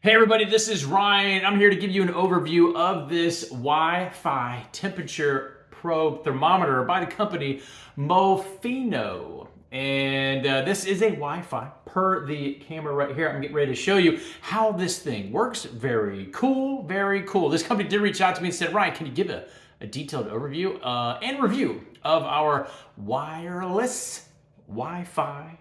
Hey everybody, this is Ryan. I'm here to give you an overview of this Wi-Fi temperature probe thermometer by the company Mofino. And this is a Wi-Fi per the camera right here. I'm getting ready to show you how this thing works. Very cool, very cool. This company did reach out to me and said, Ryan, can you give a detailed overview and review of our wireless Wi-Fi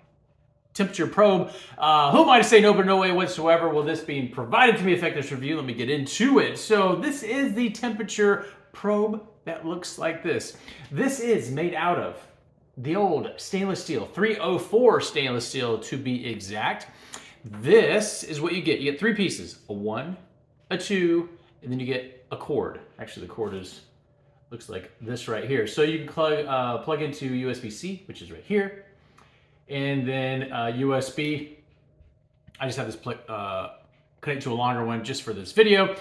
temperature probe? Who am I to say no, but no way whatsoever will this being provided to me affect this review? Let me get into it. So this is the temperature probe that looks like this. This is made out of the old stainless steel, 304 stainless steel to be exact. This is what you get. You get three pieces, a 1, a 2, and then you get a cord. Actually, the cord looks like this right here. So you can plug into USB-C, which is right here. And then USB. I just have this connect to a longer one just for this video.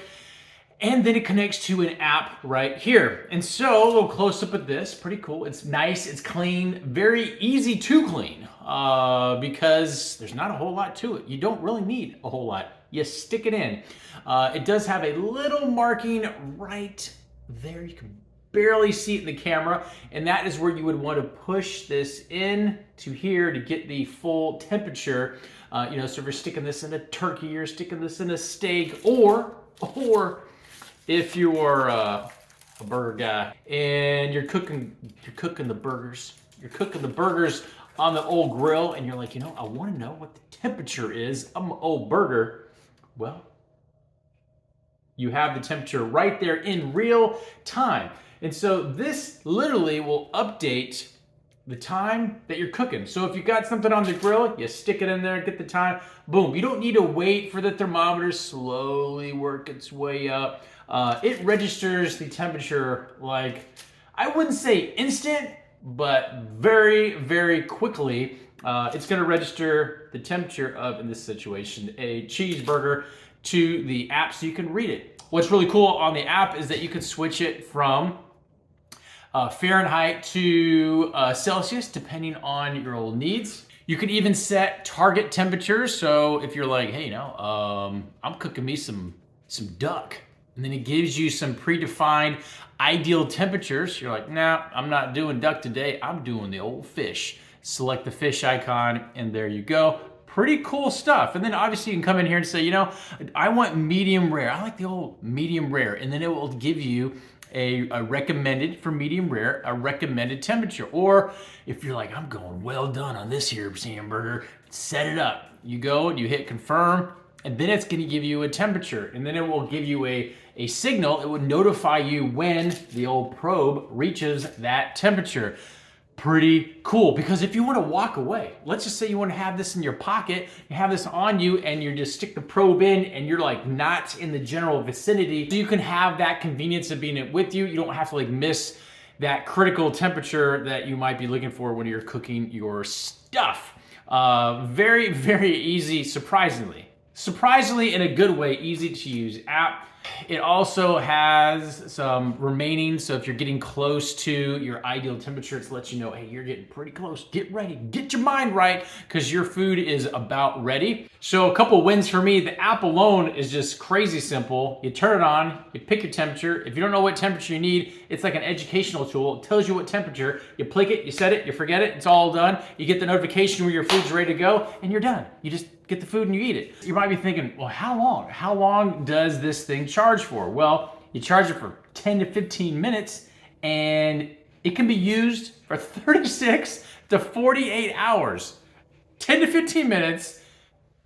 And then it connects to an app right here. And so a little close up at this, pretty cool. It's nice, it's clean, very easy to clean because there's not a whole lot to it. You don't really need a whole lot. You stick it in. It does have a little marking right there. You can barely see it in the camera, and that is where you would want to push this in to here to get the full temperature. So if you're sticking this in a turkey, you're sticking this in a steak, or if you are a burger guy and you're cooking the burgers, on the old grill, and you're like, I want to know what the temperature is of my old burger. Well, you have the temperature right there in real time. And so this literally will update the time that you're cooking. So if you got something on the grill, you stick it in there, get the time, boom. You don't need to wait for the thermometer to slowly work its way up. It registers the temperature like, I wouldn't say instant, but very, very quickly. It's gonna register the temperature of, in this situation, a cheeseburger to the app so you can read it. What's really cool on the app is that you can switch it from Fahrenheit to Celsius, depending on your old needs. You can even set target temperatures. So if you're like, hey, I'm cooking me some duck, and then it gives you some predefined ideal temperatures. You're like, nah, I'm not doing duck today. I'm doing the old fish. Select the fish icon, and there you go. Pretty cool stuff. And then obviously you can come in here and say, I want medium rare. I like the old medium rare. And then it will give you a recommended for medium rare, a recommended temperature. Or if you're like, I'm going well done on this here hamburger, set it up. You go and you hit confirm, and then it's gonna give you a temperature. And then it will give you a signal. It would notify you when the old probe reaches that temperature. Pretty cool, because if you want to walk away, let's just say you want to have this in your pocket, you have this on you, and you just stick the probe in, and you're like not in the general vicinity, so you can have that convenience of being it with you. You don't have to miss that critical temperature that you might be looking for when you're cooking your stuff. Very, very easy, surprisingly in a good way, easy to use app. It also has some remaining, so if you're getting close to your ideal temperature, it lets you know, hey, you're getting pretty close. Get ready, get your mind right, because your food is about ready. So a couple wins for me. The app alone is just crazy simple. You turn it on, you pick your temperature. If you don't know what temperature you need, it's like an educational tool. It tells you what temperature. You click it, you set it, you forget it, it's all done. You get the notification when your food's ready to go, and you're done. You just get the food and you eat it. You might be thinking, well, how long? How long does this thing charge for? Well, you charge it for 10 to 15 minutes, and it can be used for 36 to 48 hours. 10 to 15 minutes,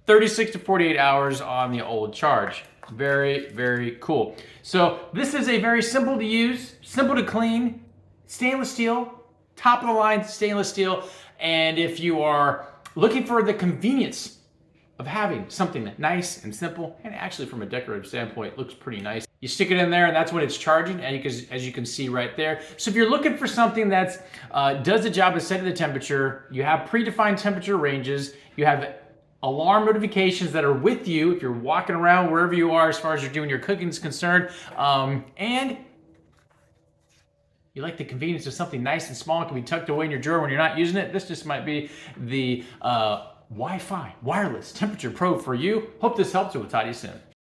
36 to 48 hours on the old charge. Very, very cool. So this is a very simple to use, simple to clean, stainless steel, top of the line stainless steel. And if you are looking for the convenience of having something nice and simple, and actually from a decorative standpoint, it looks pretty nice. You stick it in there, and that's when it's charging, and as you can see right there. So if you're looking for something that does the job of setting the temperature, you have predefined temperature ranges, you have alarm notifications that are with you if you're walking around wherever you are as far as you're doing your cooking is concerned, and you like the convenience of something nice and small and can be tucked away in your drawer when you're not using it. This just might be the Wi-Fi wireless temperature probe for you. Hope this helps, and we'll talk to you soon.